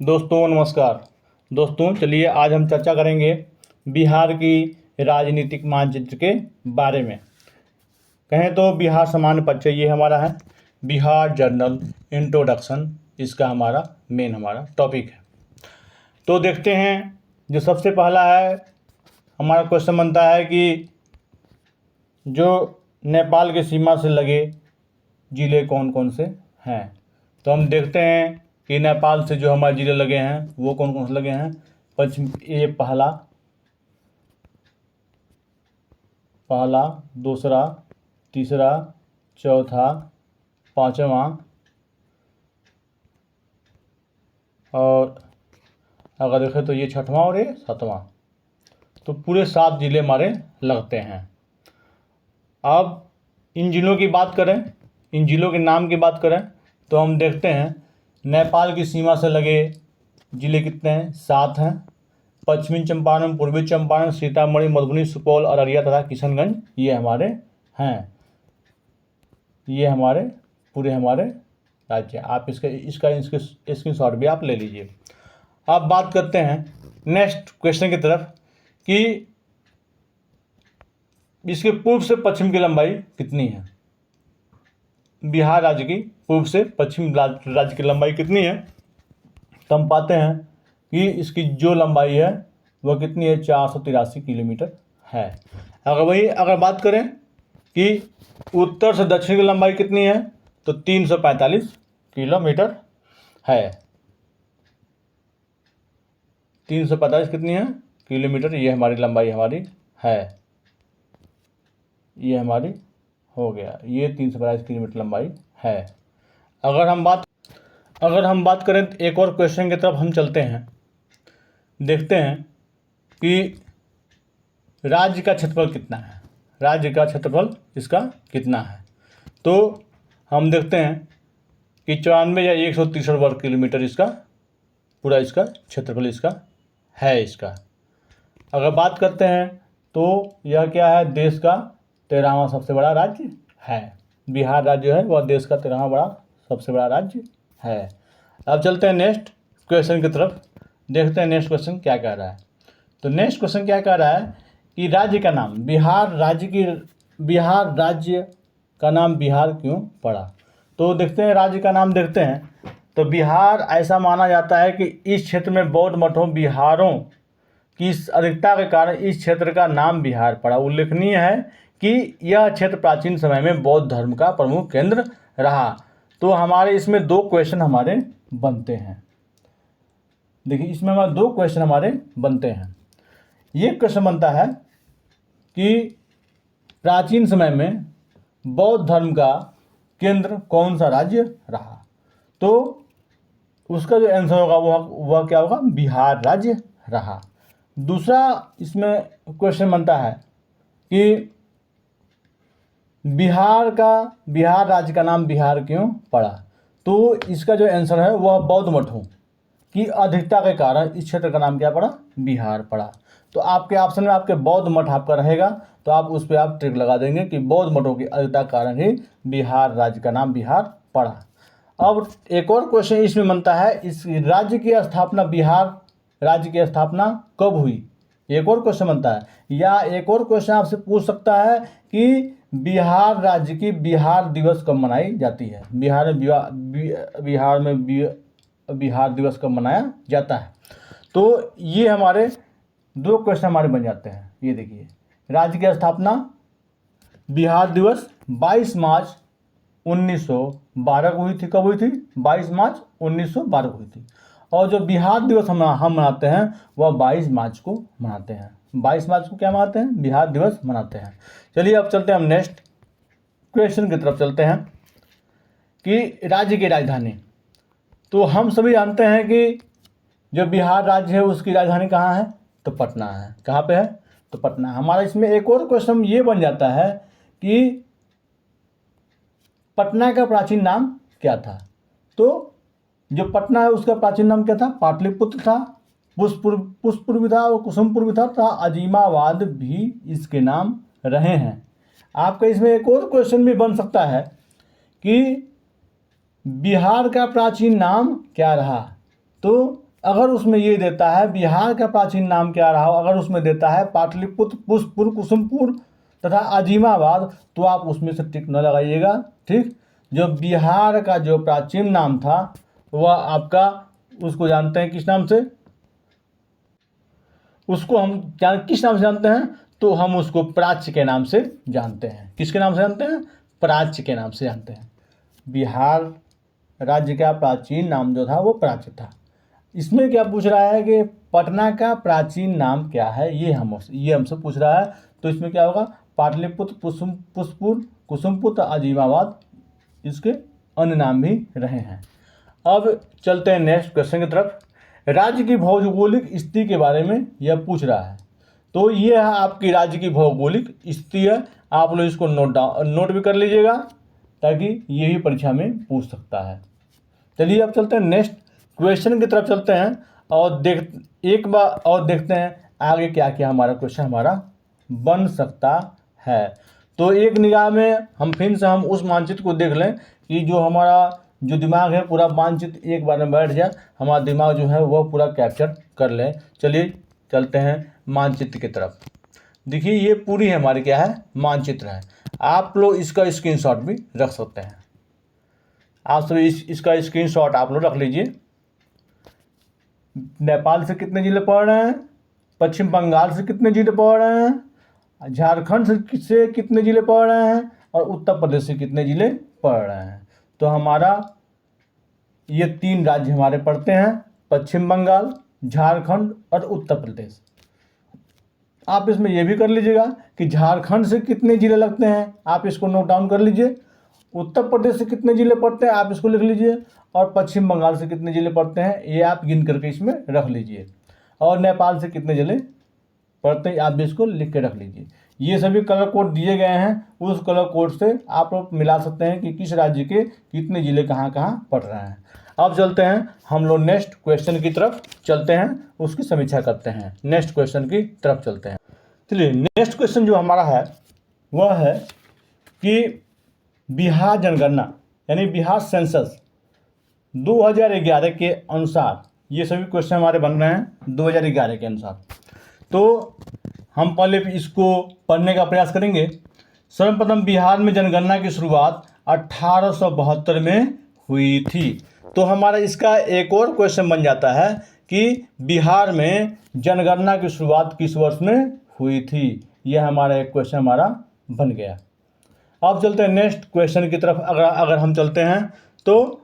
दोस्तों नमस्कार। दोस्तों चलिए आज हम चर्चा करेंगे बिहार की राजनीतिक मानचित्र के बारे में। कहें तो बिहार सामान्य परिचय ये हमारा है, बिहार जर्नल इंट्रोडक्शन इसका हमारा टॉपिक है। तो देखते हैं, जो सबसे पहला है हमारा क्वेश्चन बनता है कि जो नेपाल की सीमा से लगे ज़िले कौन कौन से हैं। तो हम देखते हैं कि नेपाल से जो हमारे ज़िले लगे हैं वो कौन कौन से लगे हैं। पश्चिम ये पहला, दूसरा, तीसरा, चौथा, पाँचवा और अगर देखें तो ये छठवां और ये सातवां। तो पूरे 7 ज़िले हमारे लगते हैं। अब इन ज़िलों की बात करें, इन ज़िलों के नाम की बात करें तो हम देखते हैं नेपाल की सीमा से लगे ज़िले कितने हैं, 7 हैं। पश्चिमी चंपारण, पूर्वी चंपारण, सीतामढ़ी, मधुबनी, सुपौल, अररिया तथा किशनगंज ये हमारे हैं। ये हमारे पूरे हमारे राज्य। आप इसका स्क्रीनशॉट भी आप ले लीजिए। अब बात करते हैं नेक्स्ट क्वेश्चन की तरफ कि इसके पूर्व से पश्चिम की लंबाई कितनी है। बिहार राज्य की पूर्व से पश्चिम राज्य की लंबाई कितनी है। तो हम पाते हैं कि इसकी जो लंबाई है वह कितनी है, 483 किलोमीटर है। अगर बात करें कि उत्तर से दक्षिण की लंबाई कितनी है तो 345 किलोमीटर है। 345 कितनी है किलोमीटर, ये हमारी लंबाई हमारी है। ये हमारी हो गया, ये 345 किलोमीटर लंबाई है। अगर हम बात करें तो एक और क्वेश्चन की तरफ हम चलते हैं। देखते हैं कि राज्य का क्षेत्रफल कितना है, राज्य का क्षेत्रफल इसका कितना है। तो हम देखते हैं कि 94 या 163 वर्ग किलोमीटर इसका पूरा इसका क्षेत्रफल इसका है। इसका अगर बात करते हैं तो यह क्या है, देश का 13वां सबसे बड़ा राज्य है। बिहार राज्य है वह देश का 13वां बड़ा सबसे बड़ा राज्य है। अब चलते हैं नेक्स्ट क्वेश्चन की तरफ, देखते हैं नेक्स्ट क्वेश्चन क्या कह रहा है। तो नेक्स्ट क्वेश्चन क्या कह रहा है कि राज्य का नाम बिहार राज्य का नाम बिहार क्यों पड़ा। तो देखते हैं राज्य का नाम देखते हैं। तो बिहार ऐसा माना जाता है कि इस क्षेत्र में बौद्ध मठों बिहारों की अधिकता के कारण इस क्षेत्र का नाम बिहार पड़ा। उल्लेखनीय है कि यह क्षेत्र प्राचीन समय में बौद्ध धर्म का प्रमुख केंद्र रहा। तो हमारे इसमें 2 क्वेश्चन हमारे बनते हैं। देखिए इसमें हमारे 2 क्वेश्चन हमारे बनते हैं। ये क्वेश्चन बनता है कि प्राचीन समय में बौद्ध धर्म का केंद्र कौन सा राज्य रहा। तो उसका जो आंसर होगा वह क्या होगा, बिहार राज्य रहा। दूसरा इसमें क्वेश्चन बनता है कि बिहार राज्य का नाम बिहार क्यों पड़ा। तो इसका जो आंसर है वह बौद्ध मठों की अधिकता के कारण इस क्षेत्र का नाम क्या पड़ा, बिहार पड़ा। तो आपके ऑप्शन में आपके बौद्ध मठ आपका रहेगा, तो आप उस पर आप ट्रिक लगा देंगे कि बौद्ध मठों की अधिकता के कारण ही बिहार राज्य का नाम बिहार पड़ा। अब एक और क्वेश्चन इसमें बनता है, इस राज्य की स्थापना बिहार राज्य की स्थापना कब हुई। एक और क्वेश्चन बनता है, या एक और क्वेश्चन आपसे पूछ सकता है कि बिहार राज्य की बिहार दिवस कब मनाई जाती है। बिहार में बिहार दिवस कब मनाया जाता है। तो ये हमारे 2 क्वेश्चन हमारे बन जाते हैं। ये देखिए, राज्य की स्थापना बिहार दिवस 22 मार्च 1912 को हुई थी। कब हुई थी, 22 मार्च 1912 को हुई थी। और जो बिहार दिवस हम मनाते हैं वह 22 मार्च को मनाते हैं। 22 मार्च को क्या मनाते हैं, बिहार दिवस मनाते हैं। चलिए अब चलते हैं हम नेक्स्ट क्वेश्चन की तरफ चलते हैं कि राज्य की राजधानी। तो हम सभी जानते हैं कि जो बिहार राज्य है उसकी राजधानी कहाँ है, तो पटना है। कहाँ पे है, तो पटना। हमारा इसमें एक और क्वेश्चन ये बन जाता है कि पटना का प्राचीन नाम क्या था। तो जो पटना है उसका प्राचीन नाम क्या था, पाटलिपुत्र था, पुष्पपुर भी था और कुसुमपुर भी था अजीमाबाद भी इसके नाम रहे हैं। आपका इसमें एक और क्वेश्चन भी बन सकता है कि बिहार का प्राचीन नाम क्या रहा। तो अगर उसमें ये देता है बिहार का प्राचीन नाम क्या रहा हो, अगर उसमें देता है पाटलिपुत्र, पुष्पपुर, कुसुमपुर तथा अजीमाबाद, तो आप उसमें से टिक न लगाइएगा। ठीक, जो बिहार का जो प्राचीन नाम था वह आपका, उसको जानते हैं किस नाम से, उसको हम किस नाम से जानते हैं, तो हम उसको प्राच्य के नाम से जानते हैं। किसके नाम से जानते हैं? प्राच्य के नाम से जानते हैं। बिहार राज्य का प्राचीन नाम जो था वो प्राच्य था। इसमें क्या पूछ रहा है कि पटना का प्राचीन नाम क्या है, ये हमसे पूछ रहा है। तो इसमें क्या होगा? पाटलिपुत्र, पुष्पपुर, कुसुमपुत्र, अजीमाबाद, इसके अन्य नाम भी रहे हैं। अब चलते हैं नेक्स्ट क्वेश्चन की तरफ। राज्य की भौगोलिक स्थिति के बारे में यह पूछ रहा है। तो ये है आपकी राज्य की भौगोलिक स्थिति है। आप लोग इसको नोट भी कर लीजिएगा, ताकि ये भी परीक्षा में पूछ सकता है। चलिए अब चलते हैं नेक्स्ट क्वेश्चन की तरफ चलते हैं और एक बार और देखते हैं आगे क्या क्या हमारा क्वेश्चन हमारा बन सकता है। तो एक निगाह में हम फिर से हम उस मानचित्र को देख लें कि जो हमारा जो दिमाग है पूरा मानचित्र एक बार में बैठ जाए, हमारा दिमाग जो है वह पूरा कैप्चर कर ले। चलिए चलते हैं मानचित्र की तरफ। देखिए ये पूरी हमारी क्या है? मानचित्र है। आप लोग इसका स्क्रीनशॉट भी रख सकते हैं। आप सभी इसका स्क्रीनशॉट आप लोग रख लीजिए। नेपाल से कितने जिले पड़ रहे हैं, पश्चिम बंगाल से कितने जिले पड़ रहे हैं, झारखंड से कितने जिले पड़ रहे हैं, और उत्तर प्रदेश से कितने जिले पड़ रहे हैं। तो हमारा ये 3 राज्य हमारे पड़ते हैं, पश्चिम बंगाल, झारखंड और उत्तर प्रदेश। आप इसमें यह भी कर लीजिएगा कि झारखंड से कितने जिले लगते हैं, आप इसको नोट डाउन कर लीजिए। उत्तर प्रदेश से कितने जिले पड़ते हैं आप इसको लिख लीजिए, और पश्चिम बंगाल से कितने जिले पड़ते हैं ये आप गिन करके इसमें रख लीजिए, और नेपाल से कितने जिले पड़ते हैं आप भी इसको लिख के रख लीजिए। ये सभी कलर कोड दिए गए हैं, उस कलर कोड से आप लोग मिला सकते हैं कि किस राज्य के कितने जिले कहाँ कहाँ पड़ रहे हैं। अब चलते हैं हम लोग नेक्स्ट क्वेश्चन की तरफ चलते हैं, उसकी समीक्षा करते हैं। नेक्स्ट क्वेश्चन की तरफ चलते हैं। चलिए नेक्स्ट क्वेश्चन जो हमारा है वह है कि बिहार जनगणना यानी बिहार सेंसस 2011 के अनुसार, ये सभी क्वेश्चन हमारे बन रहे हैं 2011 के अनुसार। तो हम पहले इसको पढ़ने का प्रयास करेंगे। सर्वप्रथम बिहार में जनगणना की शुरुआत 1872 में हुई थी। तो हमारा इसका एक और क्वेश्चन बन जाता है कि बिहार में जनगणना की शुरुआत किस वर्ष में हुई थी। यह हमारा एक क्वेश्चन हमारा बन गया। अब चलते हैं नेक्स्ट क्वेश्चन की तरफ। अगर हम चलते हैं तो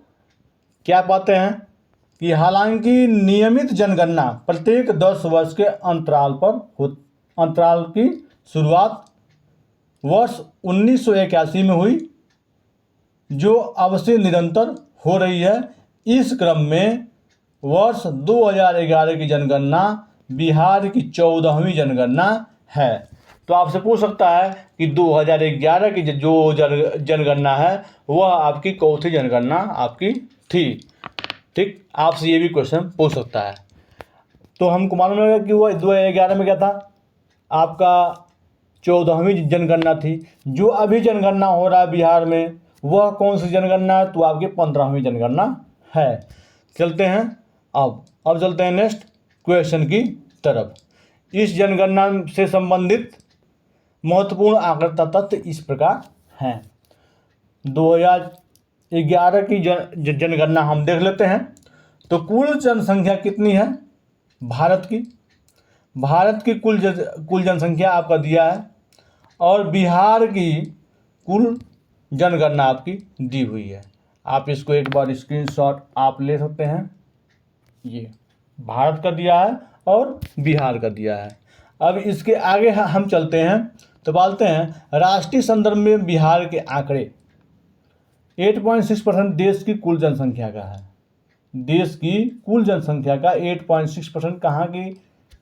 क्या पाते हैं कि हालांकि नियमित जनगणना प्रत्येक 10 वर्ष के अंतराल की शुरुआत वर्ष 1981 में हुई, जो अब से निरंतर हो रही है। इस क्रम में वर्ष 2011 की जनगणना बिहार की 14वीं जनगणना है। तो आपसे पूछ सकता है कि 2011 की जो जनगणना है वह आपकी कौन सी जनगणना आपकी थी। ठीक, आपसे ये भी क्वेश्चन पूछ सकता है। तो हमको मालूम है कि वह 2011 में क्या था, आपका 14वीं जनगणना थी। जो अभी जनगणना हो रहा है बिहार में वह कौन सी जनगणना है, तो आपकी 15वीं जनगणना है। चलते हैं अब चलते हैं नेक्स्ट क्वेश्चन की तरफ। इस जनगणना से संबंधित महत्वपूर्ण आंकड़ा तथ्य इस प्रकार हैं। 2011 की जनगणना हम देख लेते हैं। तो कुल जनसंख्या कितनी है भारत की कुल जनसंख्या आपका दिया है, और बिहार की कुल जनगणना आपकी दी हुई है। आप इसको एक बार स्क्रीनशॉट आप ले सकते हैं। ये भारत का दिया है और बिहार का दिया है। अब इसके आगे हम चलते हैं तो बोलते हैं राष्ट्रीय संदर्भ में बिहार के आंकड़े 8.6% देश की कुल जनसंख्या का है। देश की कुल जनसंख्या का 8.6%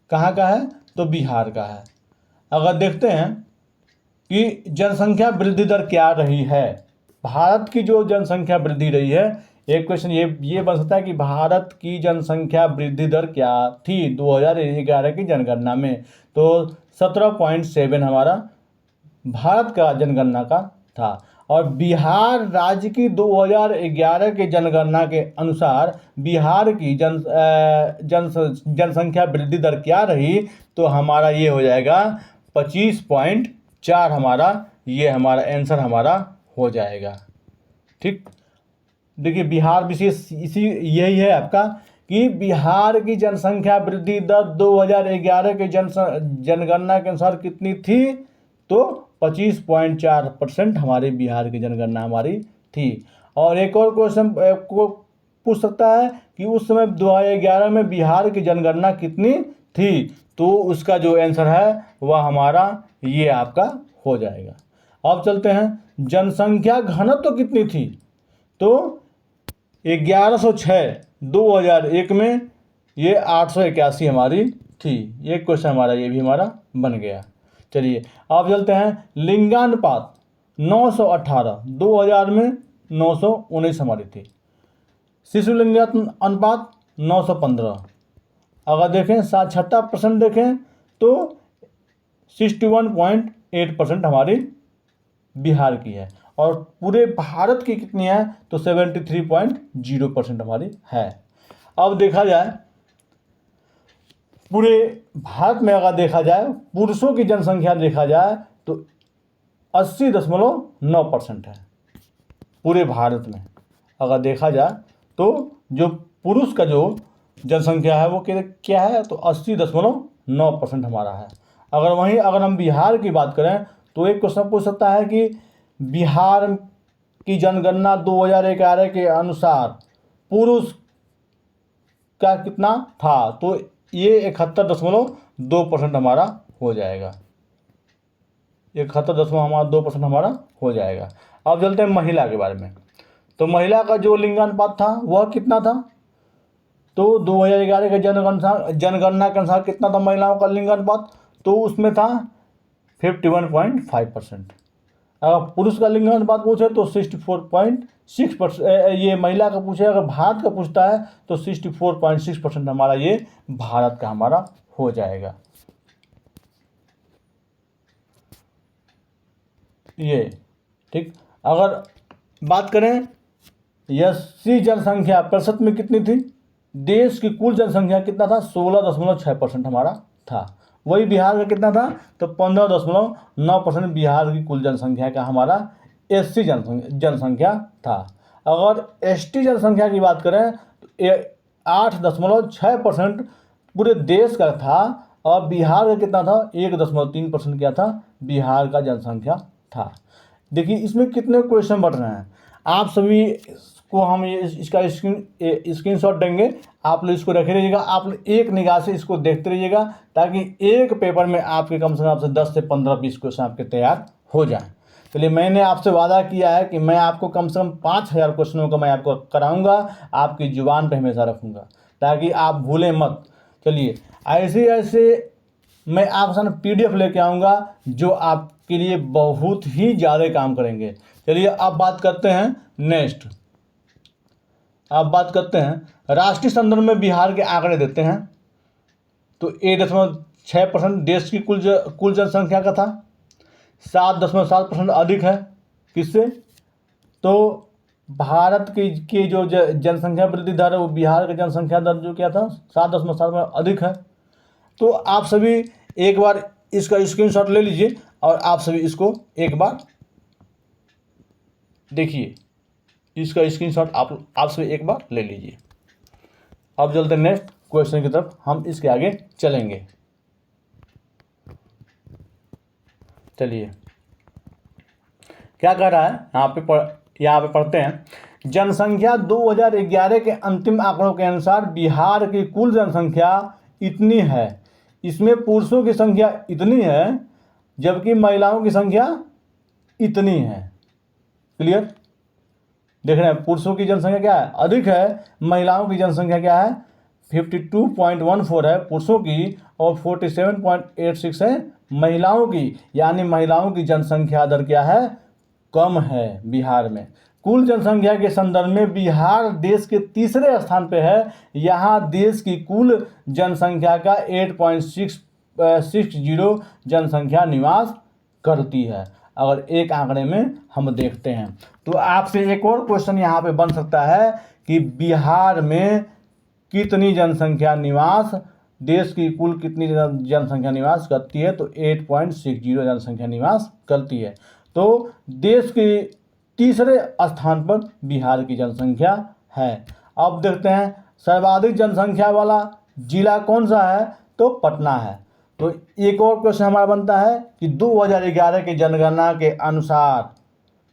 कहाँ का है, तो बिहार का है। अगर देखते हैं कि जनसंख्या वृद्धि दर क्या रही है, भारत की जो जनसंख्या वृद्धि रही है, एक क्वेश्चन ये बन सकता है कि भारत की जनसंख्या वृद्धि दर क्या थी 2011 की जनगणना में। तो 17.7 हमारा भारत का जनगणना का था। और बिहार राज्य की 2011 के जनगणना के अनुसार बिहार की जनसंख्या वृद्धि दर क्या रही, तो हमारा ये हो जाएगा 25.4, ये हमारा आंसर हो जाएगा। ठीक, देखिए बिहार विशेष यही है आपका कि बिहार की जनसंख्या वृद्धि दर 2011 के जनगणना के अनुसार कितनी थी, तो 25.4% हमारे बिहार की जनगणना थी। और एक और क्वेश्चन को पूछ सकता है कि उस समय 2011 में बिहार की जनगणना कितनी थी, तो उसका जो आंसर है वह हमारा ये आपका हो जाएगा। अब चलते हैं जनसंख्या घनत्व कितनी थी, तो 1106 2001 में ये 881 हमारी थी। ये क्वेश्चन ये भी बन गया। चलिए अब चलते हैं लिंगानुपात 918 2000 में 919 हमारी थी। शिशु लिंगानुपात 915, अगर देखें साक्षरता % देखें तो 61.8% हमारी बिहार की है, और पूरे भारत की कितनी है, तो 73.0% हमारी है। अब देखा जाए पूरे भारत में, अगर देखा जाए पुरुषों की जनसंख्या देखा जाए तो 80.9% है पूरे भारत में। अगर देखा जाए तो जो पुरुष का जो जनसंख्या है वो क्या है, तो 80.9% हमारा है। अगर हम बिहार की बात करें तो एक क्वेश्चन पूछ सकता है कि बिहार की जनगणना 2011 के अनुसार पुरुष का कितना था, तो ये 71.2% हमारा हो जाएगा। 71.2% हमारा हो जाएगा। अब चलते हैं महिला के बारे में। तो महिला का जो लिंगानुपात था वह कितना था, तो 2011 के जनगणना के अनुसार कितना था महिलाओं का लिंगानुपात, तो उसमें था 51.5%। अगर पुरुष का लिंगानुपात पूछे तो 64.6%। ये महिला का पूछे, अगर भारत का पूछता है तो 64.6% हमारा ये भारत का हो जाएगा। ये ठीक। अगर बात करें एससी जनसंख्या प्रतिशत में कितनी थी, देश की कुल जनसंख्या कितना था, 16.6% हमारा था। वही बिहार का कितना था, तो 15.9% बिहार की कुल जनसंख्या का हमारा एससी जनसंख्या था। अगर एसटी जनसंख्या की बात करें तो 8.6% पूरे देश का था, और बिहार का कितना था, 1.3% क्या था, बिहार का जनसंख्या था। देखिए इसमें कितने क्वेश्चन बढ़ रहे हैं, आप सभी को हम इसका स्क्रीनशॉट देंगे, आप लोग इसको रखे रहिएगा, आप लोग एक निगाह से इसको देखते रहिएगा, ताकि एक पेपर में आपके कम से कम आपसे 10 से 15-20 क्वेश्चन आपके तैयार हो जाएं। चलिए मैंने आपसे वादा किया है कि मैं आपको कम से कम 5000 क्वेश्चनों का मैं आपको कराऊंगा, आपकी जुबान पे हमेशा रखूंगा ताकि आप भूलें मत। चलिए ऐसे मैं आपके सामने PDF लेके आऊँगा जो आपके लिए बहुत ही ज़्यादा काम करेंगे। चलिए अब बात करते हैं नेक्स्ट। अब बात करते हैं राष्ट्रीय संदर्भ में बिहार के आंकड़े देते हैं, तो 1.6% देश की कुल जनसंख्या का था, 7.7% अधिक है किससे, तो भारत की जो जनसंख्या वृद्धि दर है वो बिहार की जनसंख्या दर जो क्या था 7.7 में अधिक है। तो आप सभी एक बार इसका स्क्रीनशॉट ले लीजिए और आप सभी इसको एक बार देखिए, इसका स्क्रीनशॉट आप सभी एक बार ले लीजिए। अब चलते हैं नेक्स्ट क्वेश्चन की तरफ, हम इसके आगे चलेंगे। चलिए क्या कह रहा है यहाँ पे पढ़ते हैं, जनसंख्या 2011 के अंतिम आंकड़ों के अनुसार बिहार की कुल जनसंख्या इतनी है, इसमें पुरुषों की संख्या इतनी है जबकि महिलाओं की संख्या इतनी है। क्लियर, देख रहे हैं, पुरुषों की जनसंख्या क्या है, अधिक है, महिलाओं की जनसंख्या क्या है 52.14 है पुरुषों की, और 47.86 है महिलाओं की, यानी महिलाओं की जनसंख्या दर क्या है, कम है बिहार में। कुल जनसंख्या के संदर्भ में बिहार देश के तीसरे स्थान पे है, यहाँ देश की कुल जनसंख्या का 8.60 जनसंख्या निवास करती है। अगर एक आंकड़े में हम देखते हैं। तो आपसे एक और क्वेश्चन यहाँ पे बन सकता है कि बिहार में कितनी जनसंख्या निवास, देश की कुल कितनी जनसंख्या निवास करती है, तो 8.60 जनसंख्या निवास करती है। तो देश के तीसरे स्थान पर बिहार की जनसंख्या है। अब देखते हैं सर्वाधिक जनसंख्या वाला जिला कौन सा है, तो पटना है। तो एक और क्वेश्चन हमारा बनता है कि 2011 की जनगणना के अनुसार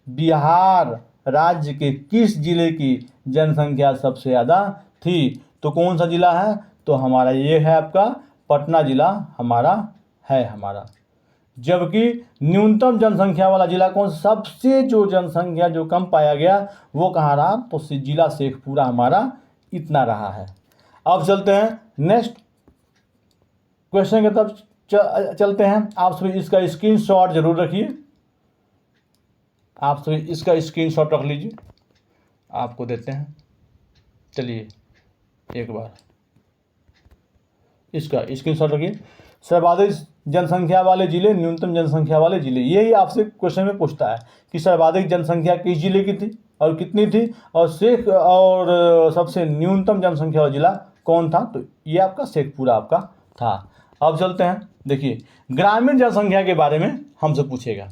बिहार राज्य के किस जिले की जनसंख्या सबसे ज़्यादा थी, तो कौन सा जिला है, तो हमारा ये है आपका पटना जिला हमारा है हमारा। जबकि न्यूनतम जनसंख्या वाला जिला कौन, सबसे जो जनसंख्या जो कम पाया गया वो कहाँ रहा, तो जिला शेखपुरा हमारा इतना रहा है। अब चलते हैं नेक्स्ट क्वेश्चन की तरफ चलते हैं। आप सभी इसका स्क्रीनशॉट जरूर रखिए, आप सभी इसका स्क्रीनशॉट रख लीजिए, आपको देते हैं। चलिए एक बार इसका स्क्रीनशॉट रखिए। सर्वाधिक जनसंख्या वाले जिले, न्यूनतम जनसंख्या वाले जिले, यही आपसे क्वेश्चन में पूछता है कि सर्वाधिक जनसंख्या किस जिले की थी और कितनी थी, और सबसे न्यूनतम जनसंख्या वाला जिला कौन था, तो ये आपका शेखपुरा आपका था। अब चलते हैं, देखिए ग्रामीण जनसंख्या के बारे में हमसे पूछेगा।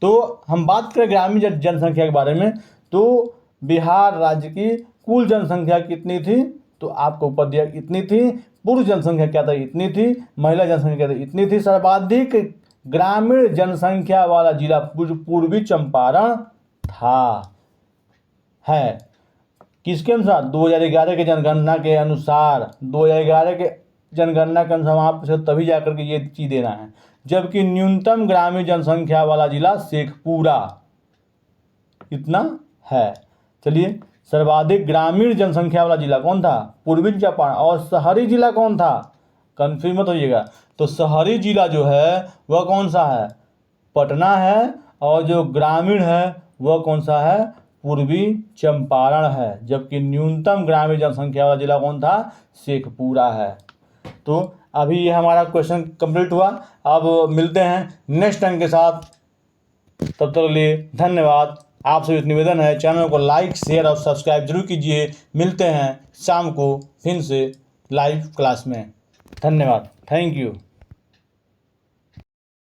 तो हम बात करें ग्रामीण जनसंख्या के बारे में, तो बिहार राज्य की कुल जनसंख्या कितनी थी, तो आपको ऊपर दिया इतनी थी। पुरुष जनसंख्या क्या था, इतनी थी। महिला जनसंख्या क्या थी, इतनी थी। सर्वाधिक ग्रामीण जनसंख्या वाला जिला पूर्वी चंपारण था, है। किसके अनुसार, 2011 के जनगणना के अनुसार, 2011 के जनगणना के अनुसार वहाँ पर तभी जाकर के ये चीज़ देना है। जबकि न्यूनतम ग्रामीण जनसंख्या वाला जिला शेखपुरा इतना है। चलिए सर्वाधिक ग्रामीण जनसंख्या वाला जिला कौन था, पूर्वी चंपारण। और शहरी जिला कौन था, कन्फ्यूज मत होइएगा, तो शहरी जिला जो है वह कौन सा है, पटना है। और जो ग्रामीण है वह कौन सा है, पूर्वी चंपारण है। जबकि न्यूनतम ग्रामीण जनसंख्या वाला जिला कौन था, शेखपुरा है। तो अभी ये हमारा क्वेश्चन कंप्लीट हुआ। अब मिलते हैं नेक्स्ट टाइम के साथ, तब तक के लिए धन्यवाद। आपसे एक निवेदन है, चैनल को लाइक शेयर और सब्सक्राइब जरूर कीजिए। मिलते हैं शाम को फिर से लाइव क्लास में। धन्यवाद, थैंक यू।